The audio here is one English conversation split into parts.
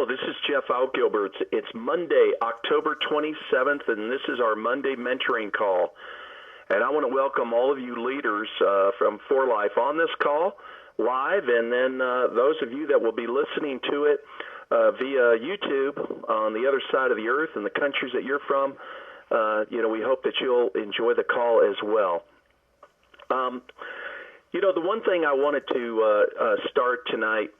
Hello, this is Jeff Altgilbers. It's Monday, October 27th, and this is our Monday mentoring call. And I want to welcome all of you leaders from For Life on this call live, and then those of you that will be listening to it via YouTube on the other side of the earth in the countries that you're from. We hope that you'll enjoy the call as well. The one thing I wanted to start tonight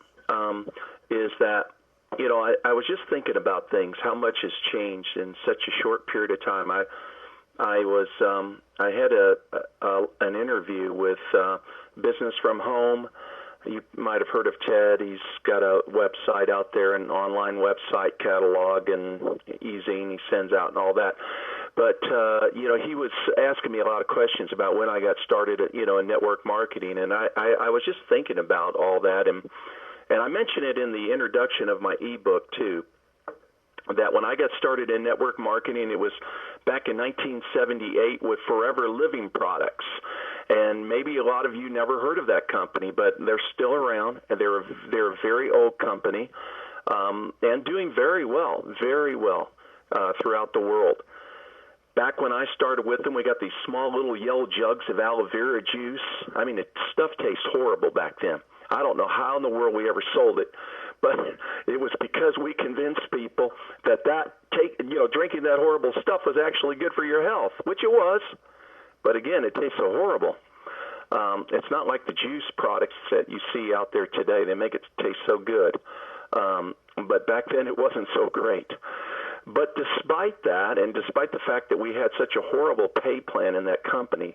is that, I was just thinking about things, how much has changed in such a short period of time. I had an interview with Business from Home. You might have heard of Ted. He's got a website out there, an online website catalog and e-zine he sends out and all that. But, he was asking me a lot of questions about when I got started at, in network marketing. And I was just thinking about all that. And I mentioned it in the introduction of my ebook, too, that when I got started in network marketing, it was back in 1978 with Forever Living Products. And maybe a lot of you never heard of that company, but they're still around, and they're a very old company and doing very well throughout the world. Back when I started with them, we got these small little yellow jugs of aloe vera juice. I mean, the stuff tastes horrible back then. I don't know how in the world we ever sold it, but it was because we convinced people that drinking that horrible stuff was actually good for your health, which it was. But again, it tastes so horrible. It's not like the juice products that you see out there today. They make it taste so good. But back then it wasn't so great. But despite that, and despite the fact that we had such a horrible pay plan in that company,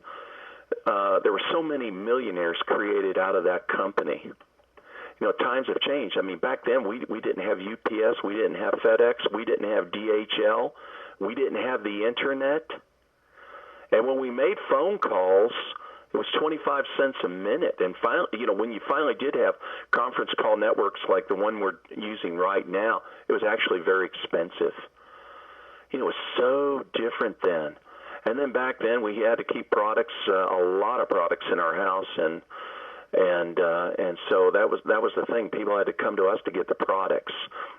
there were so many millionaires created out of that company. Times have changed. I mean, back then we didn't have UPS, we didn't have FedEx, we didn't have DHL, we didn't have the internet. And when we made phone calls, it was 25 cents a minute. And finally, when you finally did have conference call networks like the one we're using right now, it was actually very expensive. It was so different then. And then back then we had to keep products, a lot of products in our house, and so that was the thing. People had to come to us to get the products,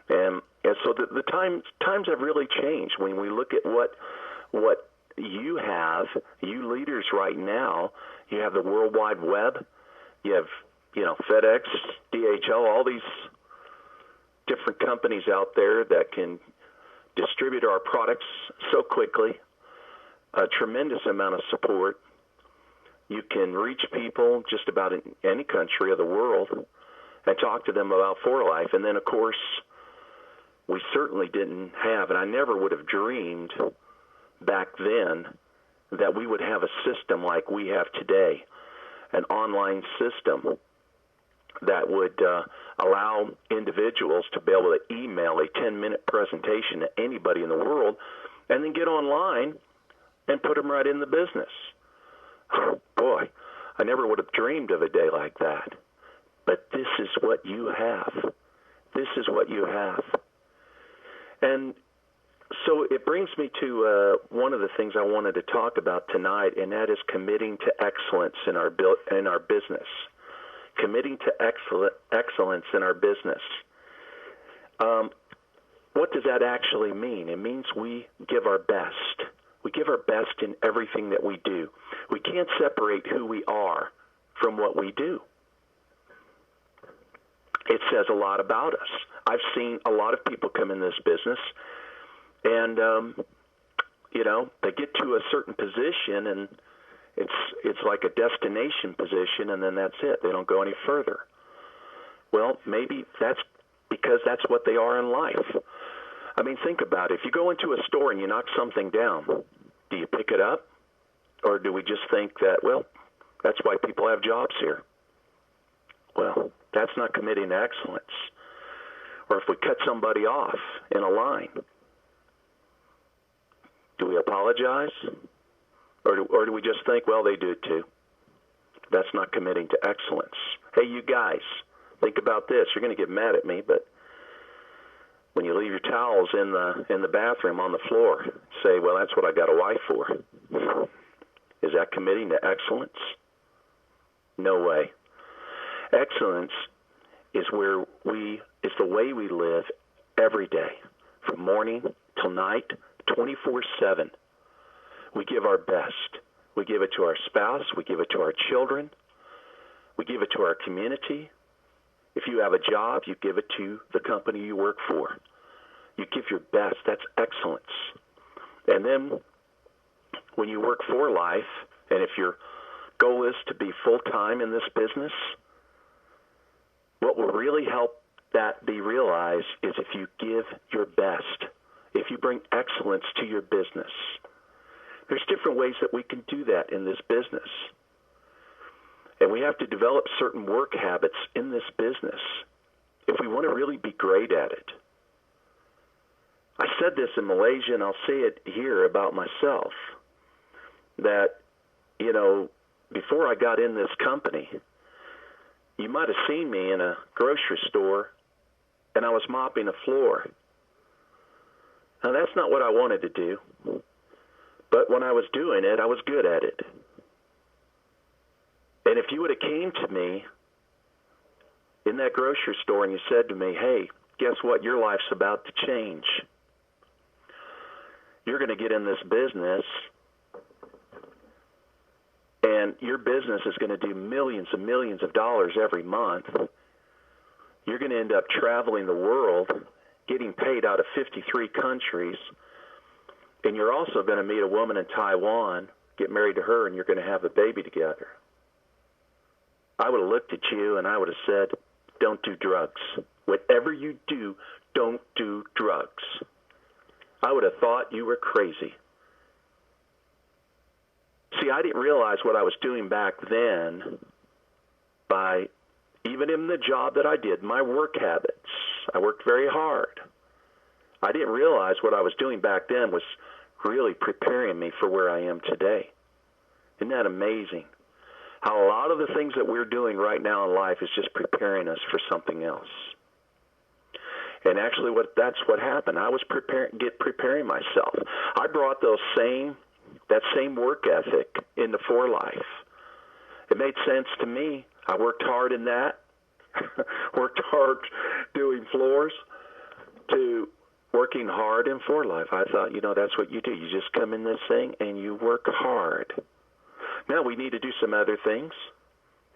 and so the times have really changed. When we look at what you have, you leaders right now, you have the World Wide Web, you have FedEx, DHL, all these different companies out there that can distribute our products so quickly. A tremendous amount of support. You can reach people just about in any country of the world and talk to them about For Life. And then, of course, we certainly didn't have, and I never would have dreamed back then that we would have a system like we have today, an online system that would allow individuals to be able to email a 10-minute presentation to anybody in the world and then get online and put them right in the business. Oh, boy, I never would have dreamed of a day like that. But this is what you have. This is what you have. And so it brings me to one of the things I wanted to talk about tonight, and that is committing to excellence in our business. Committing to excellence in our business. What does that actually mean? It means we give our best. We give our best in everything that we do. We can't separate who we are from what we do. It says a lot about us. I've seen a lot of people come in this business, and they get to a certain position, and it's like a destination position, and then that's it. They don't go any further. Well, maybe that's because that's what they are in life. I mean, think about it. If you go into a store and you knock something down, do you pick it up? Or do we just think that, well, that's why people have jobs here? Well, that's not committing to excellence. Or if we cut somebody off in a line, do we apologize? Or do we just think, well, they do it too? That's not committing to excellence. Hey, you guys, think about this. You're going to get mad at me, but when you leave your towels in the bathroom on the floor, say, well, that's what I got a wife for. Is that committing to excellence? No way. Excellence is the way we live morning till night, 24/7. We give our best. We give it to our spouse. We give it to our children. We give it to our community. If you have a job, you give it to the company you work for. You give your best. That's excellence. And then when you work for life, and if your goal is to be full-time in this business, what will really help that be realized is if you give your best, if you bring excellence to your business. There's different ways that we can do that in this business. And we have to develop certain work habits in this business if we want to really be great at it. I said this in Malaysia, and I'll say it here about myself, that, before I got in this company, you might have seen me in a grocery store, and I was mopping the floor. Now, that's not what I wanted to do, but when I was doing it, I was good at it. And if you would have came to me in that grocery store and you said to me, hey, guess what? Your life's about to change. You're going to get in this business, and your business is going to do millions and millions of dollars every month. You're going to end up traveling the world, getting paid out of 53 countries, and you're also going to meet a woman in Taiwan, get married to her, and you're going to have a baby together. I would have looked at you and I would have said, don't do drugs. Whatever you do, don't do drugs. I would have thought you were crazy. See, I didn't realize what I was doing back then by, even in the job that I did, my work habits. I worked very hard. I didn't realize what I was doing back then was really preparing me for where I am today. Isn't that amazing? How a lot of the things that we're doing right now in life is just preparing us for something else. And actually, that's what happened. I was preparing myself. I brought that same work ethic into For Life. It made sense to me. I worked hard in that, worked hard doing floors, to working hard in For Life. I thought, that's what you do. You just come in this thing and you work hard. Now we need to do some other things,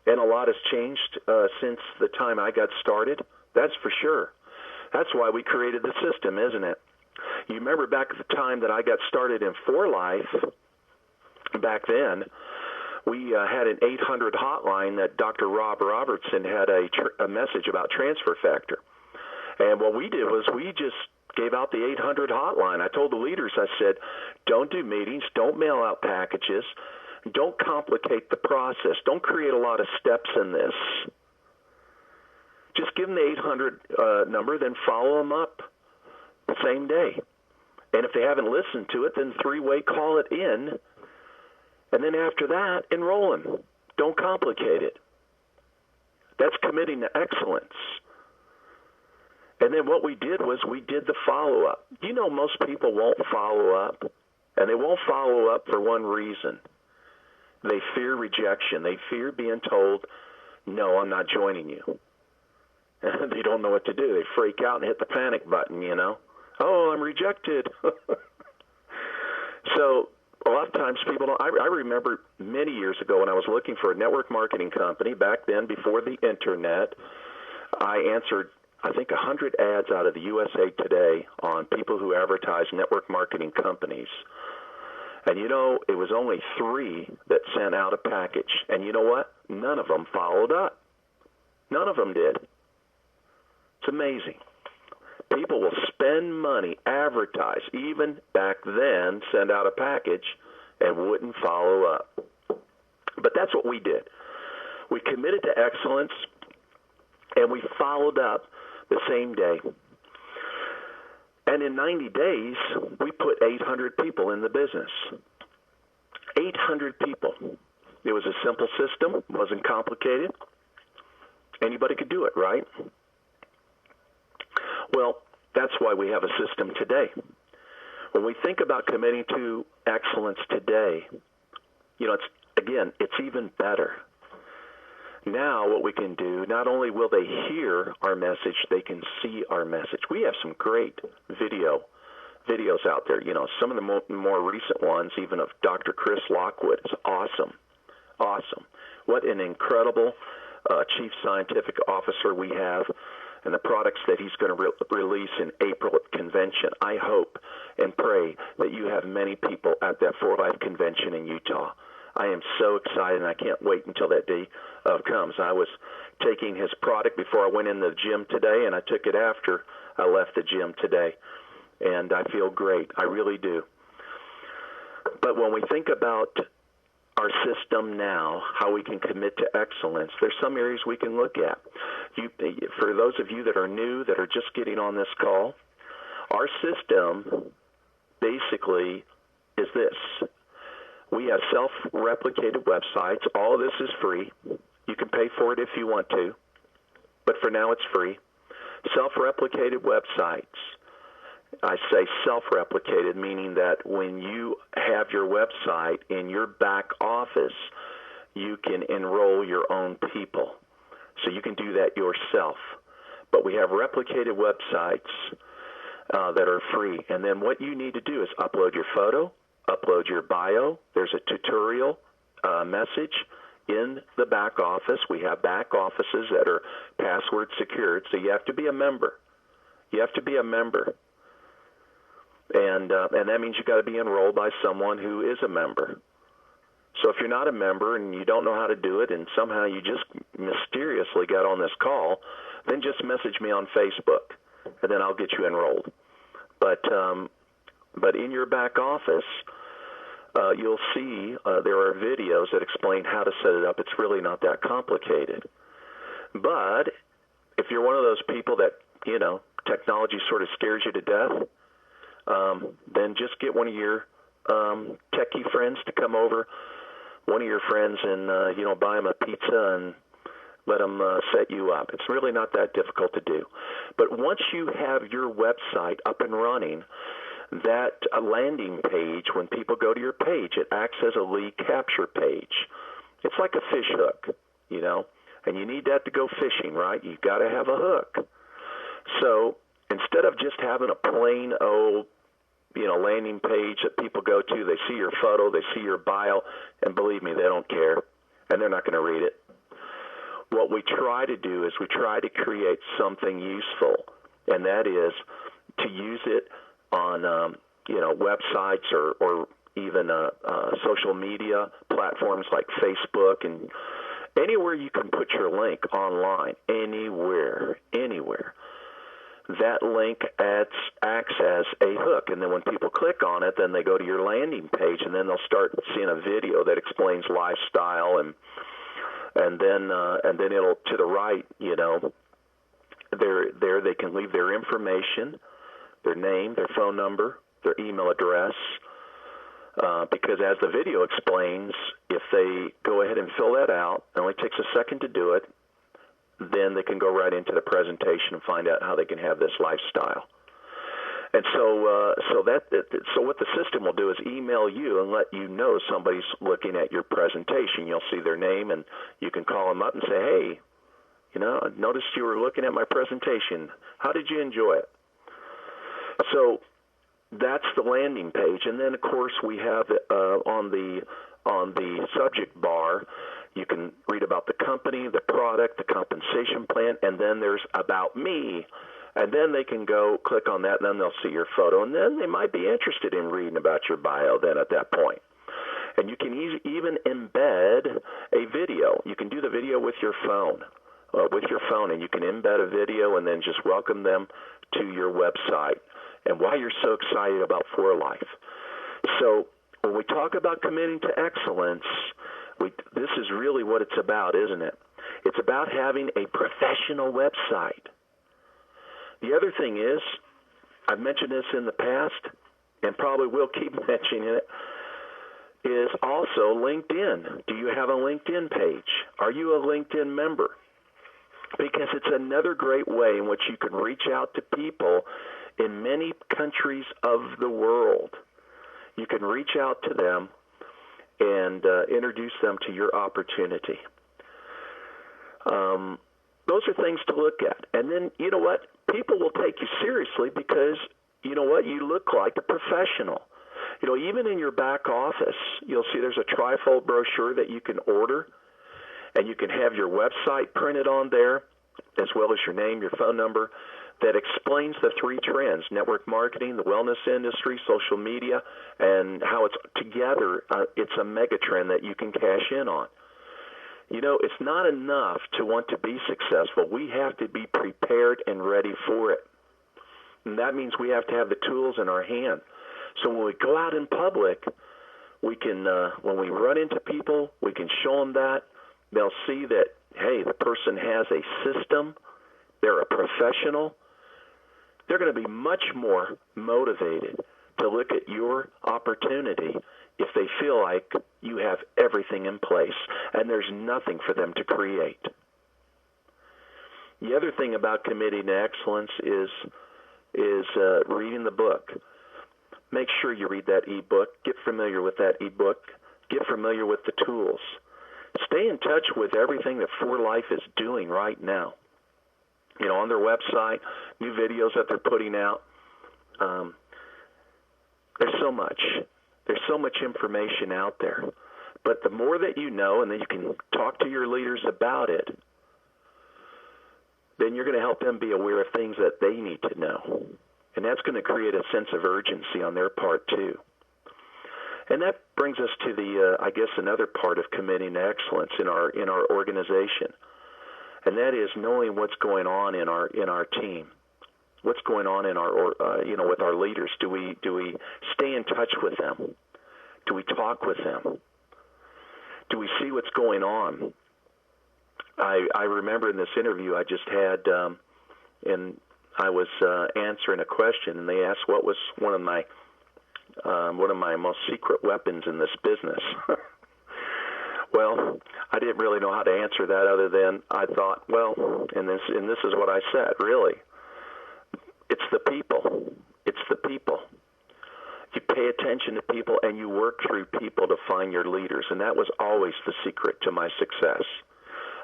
and a lot has changed since the time I got started. That's for sure. That's why we created the system, isn't it? You remember back at the time that I got started in For Life, back then, we had an 800 hotline that Dr. Rob Robertson had a message about transfer factor. And what we did was we just gave out the 800 hotline. I told the leaders, I said, don't do meetings, don't mail out packages, don't complicate the process, don't create a lot of steps in this. Just give them the 800 number, then follow them up the same day. And if they haven't listened to it, then three-way call it in. And then after that, enroll them. Don't complicate it. That's committing to excellence. And then what we did was we did the follow-up. Most people won't follow up, and they won't follow up for one reason. They fear rejection. They fear being told, no, I'm not joining you. They don't know what to do. They freak out and hit the panic button, Oh, I'm rejected. So a lot of times people don't. I remember many years ago when I was looking for a network marketing company, back then before the Internet, I answered, I think, 100 ads out of the USA Today on people who advertise network marketing companies. And it was only 3 that sent out a package. And you know what? None of them followed up. None of them did. It's amazing. People will spend money, advertise, even back then, send out a package, and wouldn't follow up. But that's what we did. We committed to excellence, and we followed up the same day. And in 90 days, we put 800 people in the business. 800 people. It was a simple system. It wasn't complicated. Anybody could do it, right? Well, that's why we have a system today. When we think about committing to excellence today, it's even better. Now what we can do, not only will they hear our message, they can see our message. We have some great video videos out there. You know, some of the more recent ones, even of Dr. Chris Lockwood, is awesome. Awesome. What an incredible chief scientific officer we have, and the products that he's going to release in April at convention. I hope and pray that you have many people at that For Life convention in Utah. I am so excited, and I can't wait until that day comes. I was taking his product before I went in the gym today, and I took it after I left the gym today, and I feel great. I really do. But when we think about our system now, how we can commit to excellence, there's some areas we can look at. For those of you that are new, that are just getting on this call, our system basically is this. We have self-replicated websites. All of this is free. You can pay for it if you want to, but for now it's free. Self-replicated websites. I say self-replicated, meaning that when you have your website in your back office, you can enroll your own people. So you can do that yourself. But we have replicated websites that are free. And then what you need to do is upload your photo, upload your bio. There's a tutorial message in the back office. We have back offices that are password secured, so you have to be a member. You have to be a member. And that means you've got to be enrolled by someone who is a member. So if you're not a member and you don't know how to do it and somehow you just mysteriously got on this call, then just message me on Facebook, and then I'll get you enrolled. But in your back office, you'll see there are videos that explain how to set it up. It's really not that complicated. But if you're one of those people that, you know, technology sort of scares you to death, then just get one of your techie friends to come over, one of your friends, and buy them a pizza and let them set you up. It's really not that difficult to do. But once you have your website up and running, that landing page, when people go to your page, it acts as a lead capture page. It's like a fish hook, you know, and you need that to go fishing, right? You've got to have a hook. So instead of just having a plain old, landing page that people go to, they see your photo, they see your bio, and believe me, they don't care, and they're not going to read it. What we try to do is we try to create something useful, and that is to use it on, websites or even social media platforms like Facebook, and anywhere you can put your link online, anywhere. That link acts as a hook, and then when people click on it, then they go to your landing page, and then they'll start seeing a video that explains lifestyle, and then it'll, to the right, there they can leave their information, their name, their phone number, their email address, because as the video explains, if they go ahead and fill that out, it only takes a second to do it, then they can go right into the presentation and find out how they can have this lifestyle. And so what the system will do is email you and let you know somebody's looking at your presentation. You'll see their name, and you can call them up and say, hey, I noticed you were looking at my presentation. How did you enjoy it? So that's the landing page. And then, of course, we have on the subject bar, you can read about the company, the product, the compensation plan, and then there's About Me. And then they can go click on that, and then they'll see your photo, and then they might be interested in reading about your bio then at that point. And you can even embed a video. You can do the video with your phone, and you can embed a video and then just welcome them to your website, and why you're so excited about For Life. So when we talk about committing to excellence, this is really what it's about, isn't it? It's about having a professional website. The other thing is, I've mentioned this in the past and probably will keep mentioning it, is also LinkedIn. Do you have a LinkedIn page? Are you a LinkedIn member? Because it's another great way in which you can reach out to people in many countries of the world. You can reach out to them and introduce them to your opportunity. Those are things to look at. And then, you know what? People will take you seriously because you know what? You look like a professional. You know, even in your back office, you'll see there's a trifold brochure that you can order, and you can have your website printed on there, as well as your name, your phone number, that explains the three trends: network marketing, the wellness industry, social media, and how it's together. It's a mega trend that you can cash in on. You know, it's not enough to want to be successful. We have to be prepared and ready for it. And that means we have to have the tools in our hand. So when we go out in public, we can, when we run into people, we can show them that. They'll see that, hey, the person has a system. They're a professional. They're going to be much more motivated to look at your opportunity if they feel like you have everything in place and there's nothing for them to create. The other thing about Committing to Excellence is reading the book. Make sure you read that ebook. Get familiar with that ebook. Get familiar with the tools. Stay in touch with everything that For Life is doing right now. You know, on their website, new videos that they're putting out. There's so much. There's so much information out there. But the more that you know, and then you can talk to your leaders about it, then you're going to help them be aware of things that they need to know. And that's going to create a sense of urgency on their part, too. And that brings us to the, I guess, another part of committing to excellence in our organization, and that is knowing what's going on in our team, what's going on in our with our leaders. Do we stay in touch with them? Do we talk with them? Do we see what's going on? I remember in this interview I just had, and I was answering a question, and they asked what was one of my most secret weapons in this business. Well, I didn't really know how to answer that other than I thought, well, and this is what I said, really. It's the people. It's the people. You pay attention to people and you work through people to find your leaders, and that was always the secret to my success.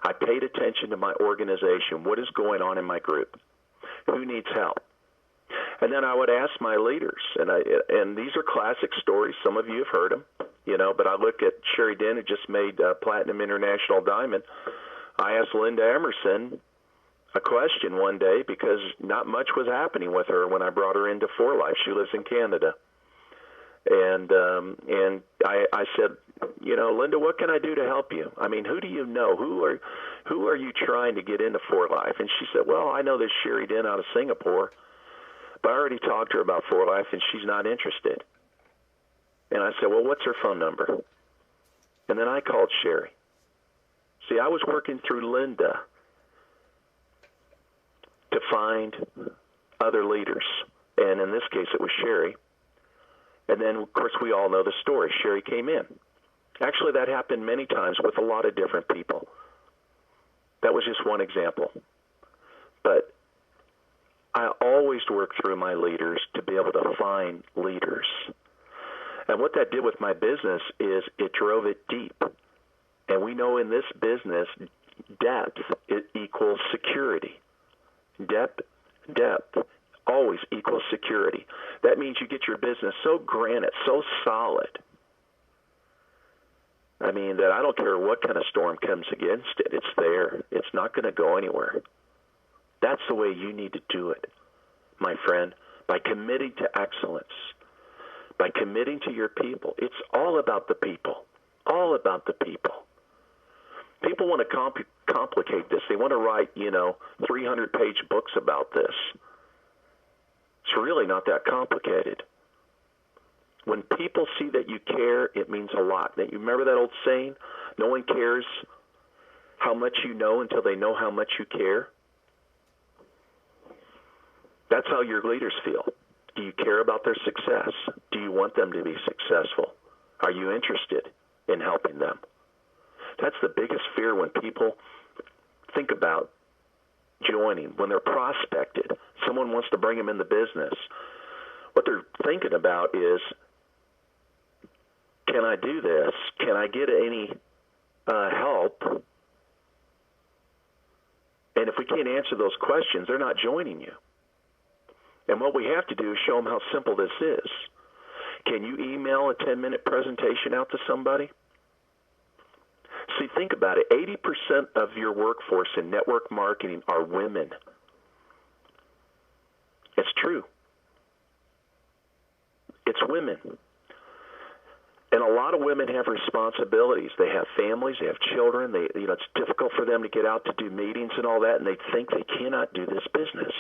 I paid attention to my organization. What is going on in my group? Who needs help? And then I would ask my leaders, and these are classic stories. Some of you have heard them, but I look at Sherry Dent, who just made Platinum International Diamond. I asked Linda Emerson a question one day because not much was happening with her when I brought her into For Life. She lives in Canada. And I said, Linda, what can I do to help you? I mean, who do you know? Who are you trying to get into For Life? And she said, well, I know this Sherry Dent out of Singapore, but I already talked to her about For Life, and she's not interested. And I said, well, what's her phone number? And then I called Sherry. See, I was working through Linda to find other leaders, and in this case it was Sherry. And then, of course, we all know the story. Sherry came in. Actually, that happened many times with a lot of different people. That was just one example. But I always work through my leaders to be able to find leaders. And what that did with my business is it drove it deep. And we know in this business, depth equals security. Depth always equals security. That means you get your business so granite, so solid, I mean, that I don't care what kind of storm comes against it. It's there. It's not going to go anywhere. That's the way you need to do it, my friend, by committing to excellence, by committing to your people. It's all about the people, all about the people. People want to complicate this. They want to write, 300-page books about this. It's really not that complicated. When people see that you care, it means a lot. Now, you remember that old saying, no one cares how much you know until they know how much you care? That's how your leaders feel. Do you care about their success? Do you want them to be successful? Are you interested in helping them? That's the biggest fear when people think about joining, when they're prospected. Someone wants to bring them in the business. What they're thinking about is, can I do this? Can I get any help? And if we can't answer those questions, they're not joining you. And what we have to do is show them how simple this is. Can you email a 10-minute presentation out to somebody? See, think about it. 80% of your workforce in network marketing are women. It's true. It's women. And a lot of women have responsibilities. They have families. They have children. It's difficult for them to get out to do meetings and all that, and they think they cannot do this business.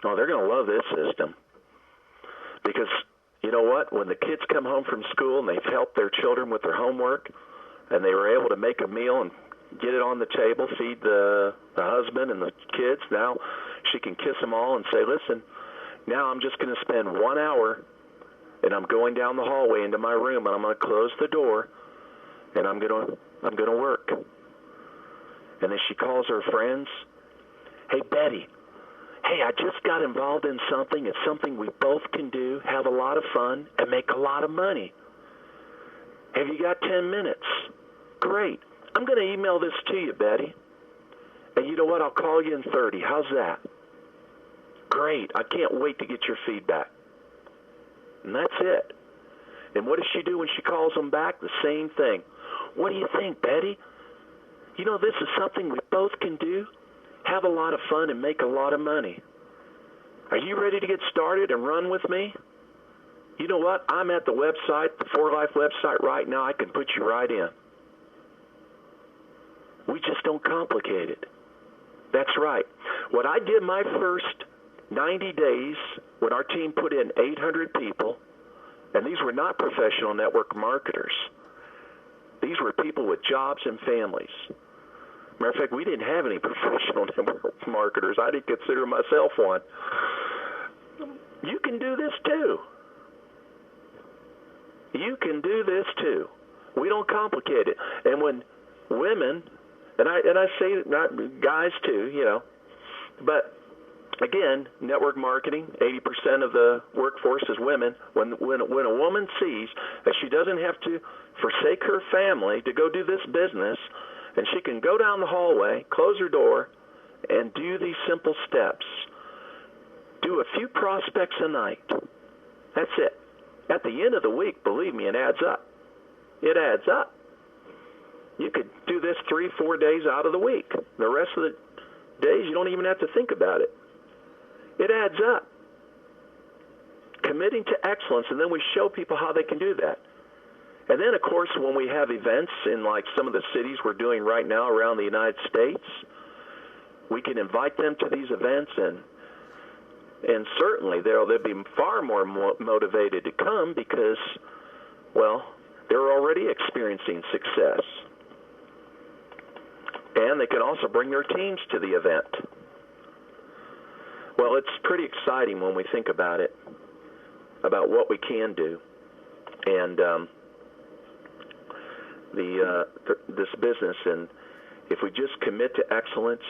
Oh, they're going to love this system. Because, you know what? When the kids come home from school and they've helped their children with their homework, and they were able to make a meal and get it on the table, feed the husband and the kids, now she can kiss them all and say, listen, now I'm just going to spend 1 hour, and I'm going down the hallway into my room, and I'm going to close the door, and I'm going to work. And then she calls her friends. Hey, Betty, hey, I just got involved in something. It's something we both can do, have a lot of fun, and make a lot of money. Have you got 10 minutes? Great. I'm going to email this to you, Betty. And you know what? I'll call you in 30. How's that? Great. I can't wait to get your feedback. And that's it. And what does she do when she calls them back? The same thing. What do you think, Betty? You know, this is something we both can do, have a lot of fun, and make a lot of money. Are you ready to get started and run with me? You know what? I'm at the website, the 4Life website right now. I can put you right in. We just don't complicate it. That's right. What I did my first 90 days when our team put in 800 people, and these were not professional network marketers. These were people with jobs and families. Matter of fact, we didn't have any professional network marketers. I didn't consider myself one. You can do this too. You can do this too. We don't complicate it. And when women, and I say not guys too, you know, but again, network marketing, 80% of the workforce is women. When a woman sees that she doesn't have to forsake her family to go do this business, and she can go down the hallway, close her door, and do these simple steps. Do a few prospects a night. That's it. At the end of the week, believe me, it adds up. It adds up. You could do this 3-4 days out of the week. The rest of the days, you don't even have to think about it. It adds up. Committing to excellence, and then we show people how they can do that. And then, of course, when we have events in like some of the cities we're doing right now around the United States, we can invite them to these events, and certainly they'll be far more motivated to come because, well, they're already experiencing success. And they can also bring their teams to the event. Well, it's pretty exciting when we think about it, about what we can do. And this business, and if we just commit to excellence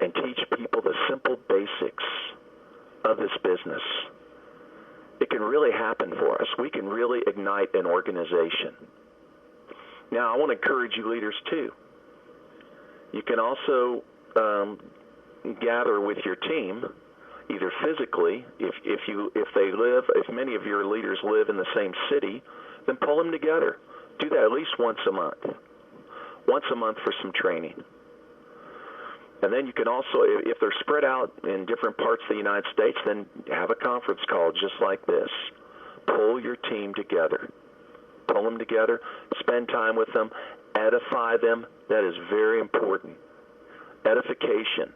and teach people the simple basics of this business, it can really happen for us. We can really ignite an organization. Now, I want to encourage you leaders too. You can also gather with your team, either physically, if many of your leaders live in the same city, then pull them together. Do that at least once a month for some training. And then you can also, if they're spread out in different parts of the United States, then have a conference call just like this. Pull your team together. Pull them together, spend time with them, edify them. That is very important. Edification.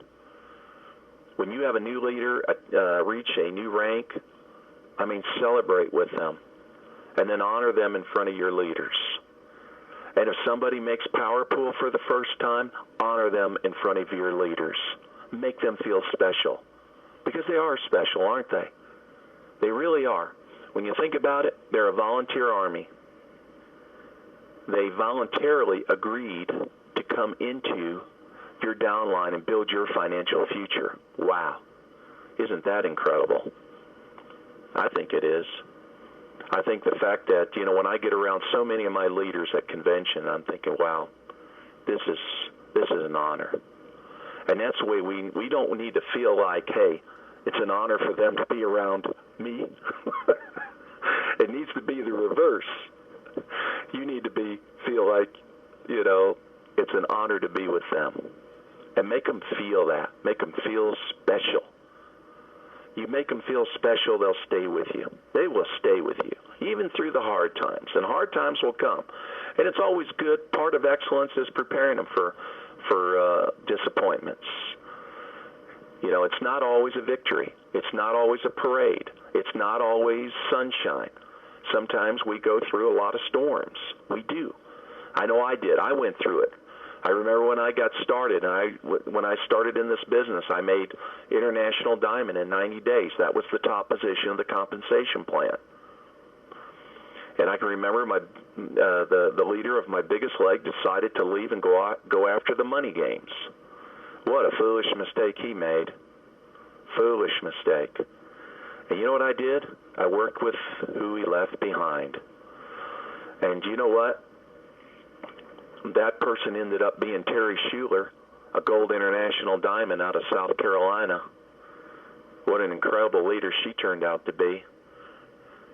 When you have a new leader reach a new rank, celebrate with them. And then honor them in front of your leaders. And if somebody makes Power Pool for the first time, honor them in front of your leaders. Make them feel special. Because they are special, aren't they? They really are. When you think about it, they're a volunteer army. They voluntarily agreed to come into your downline and build your financial future. Wow. Isn't that incredible? I think it is. I think the fact that, when I get around so many of my leaders at convention, I'm thinking, wow, this is an honor. And that's the way we don't need to feel like, hey, It's an honor for them to be around me. It needs to be the reverse. You need to feel like, it's an honor to be with them. And make them feel that. Make them feel special. You make them feel special, they'll stay with you. They will stay with you, even through the hard times. And hard times will come. And it's always good. Part of excellence is preparing them for disappointments. It's not always a victory. It's not always a parade. It's not always sunshine. Sometimes we go through a lot of storms. We do. I know I did. I went through it. I remember when I got started, when I started in this business, I made International Diamond in 90 days. That was the top position of the compensation plan. And I can remember the leader of my biggest leg decided to leave and go after the money games. What a foolish mistake he made. Foolish mistake. And you know what I did? I worked with who he left behind. And you know what? That person ended up being Terry Schuler, a gold international diamond out of South Carolina. What an incredible leader she turned out to be.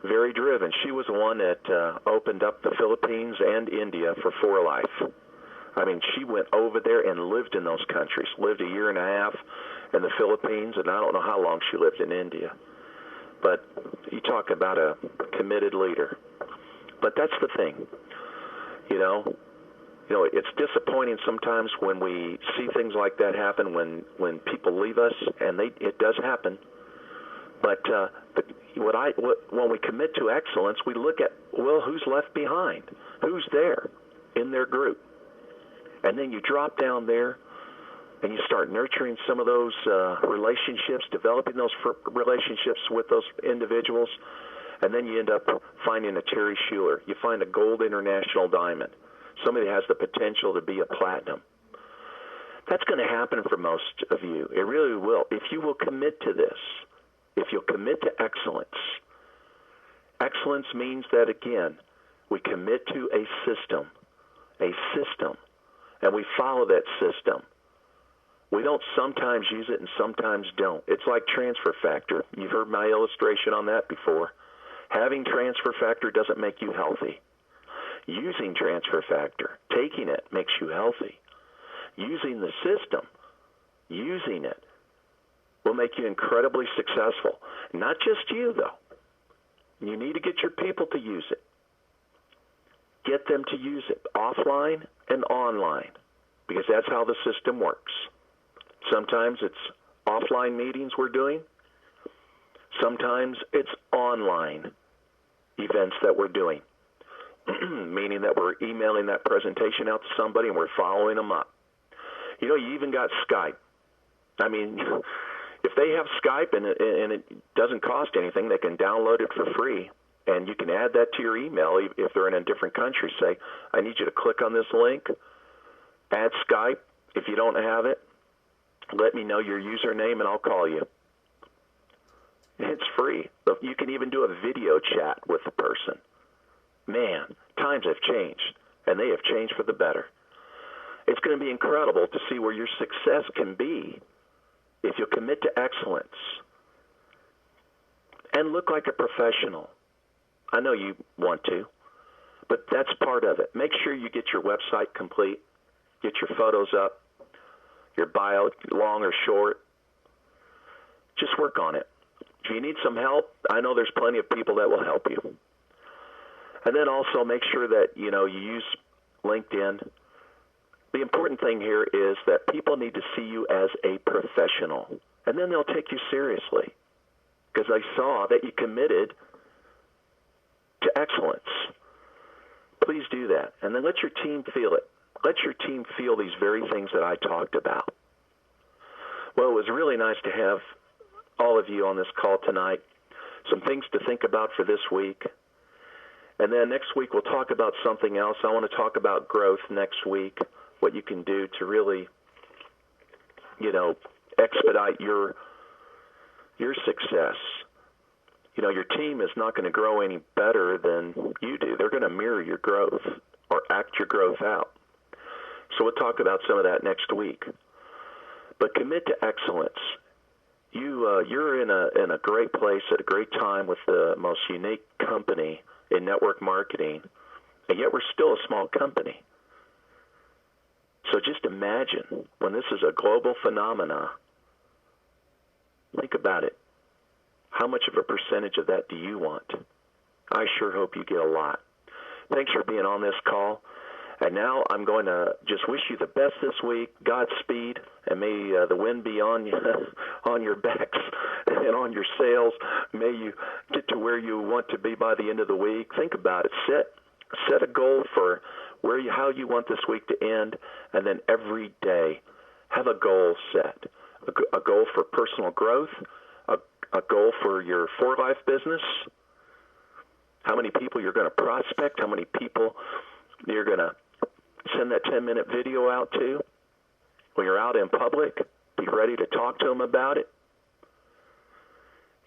Very driven. She was the one that opened up the Philippines and India for For Life. I mean, she went over there and lived in those countries, lived a year and a half in the Philippines, and I don't know how long she lived in India. But you talk about a committed leader. But that's the thing, it's disappointing sometimes when we see things like that happen, when people leave us, and it does happen. But when we commit to excellence, we look at, who's left behind? Who's there in their group? And then you drop down there and you start nurturing some of those relationships, developing those relationships with those individuals, and then you end up finding a Terry Schuler. You find a gold international diamond, somebody that has the potential to be a platinum. That's going to happen for most of you. It really will. If you will commit to this, if you'll commit to excellence. Excellence means that, again, we commit to a system, and we follow that system. We don't sometimes use it and sometimes don't. It's like transfer factor. You've heard my illustration on that before. Having transfer factor doesn't make you healthy. Using transfer factor, taking it, makes you healthy. Using the system, using it, will make you incredibly successful. Not just you, though. You need to get your people to use it. Get them to use it, offline and online, because that's how the system works. Sometimes it's offline meetings we're doing. Sometimes it's online events that we're doing, meaning that we're emailing that presentation out to somebody and we're following them up. You even got Skype. I mean, if they have Skype and it doesn't cost anything, they can download it for free, and you can add that to your email if they're in a different country. Say, I need you to click on this link, add Skype. If you don't have it, let me know your username and I'll call you. It's free. You can even do a video chat with the person. Man, times have changed, and they have changed for the better. It's going to be incredible to see where your success can be if you commit to excellence and look like a professional. I know you want to, but that's part of it. Make sure you get your website complete, get your photos up, your bio, long or short. Just work on it. If you need some help, I know there's plenty of people that will help you. And then also make sure that, you use LinkedIn. The important thing here is that people need to see you as a professional, and then they'll take you seriously because they saw that you committed to excellence. Please do that, and then let your team feel it. Let your team feel these very things that I talked about. Well, it was really nice to have all of you on this call tonight. Some things to think about for this week. And then next week we'll talk about something else. I want to talk about growth next week, what you can do to really, expedite your success. Your team is not going to grow any better than you do. They're going to mirror your growth or act your growth out. So we'll talk about some of that next week. But commit to excellence. you're in a great place at a great time with the most unique company in network marketing, and yet we're still a small company. So just imagine when this is a global phenomena. Think about it. How much of a percentage of that do you want? I sure hope you get a lot. Thanks for being on this call. And now I'm going to just wish you the best this week. Godspeed, and may the wind be on you, on your backs and on your sails. May you get to where you want to be by the end of the week. Think about it. Set a goal for how you want this week to end, and then every day have a goal set. A goal for personal growth, a goal for your for-life business, how many people you're going to prospect, how many people you're going to send that 10-minute video out to. When you're out in public, be ready to talk to them about it.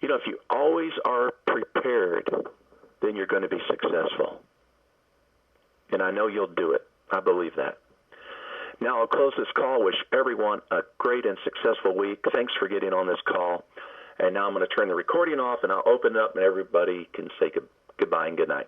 If you always are prepared, then you're going to be successful. And I know you'll do it. I believe that. Now I'll close this call. Wish everyone a great and successful week. Thanks for getting on this call. And now I'm going to turn the recording off, and I'll open it up, and everybody can say goodbye and good night.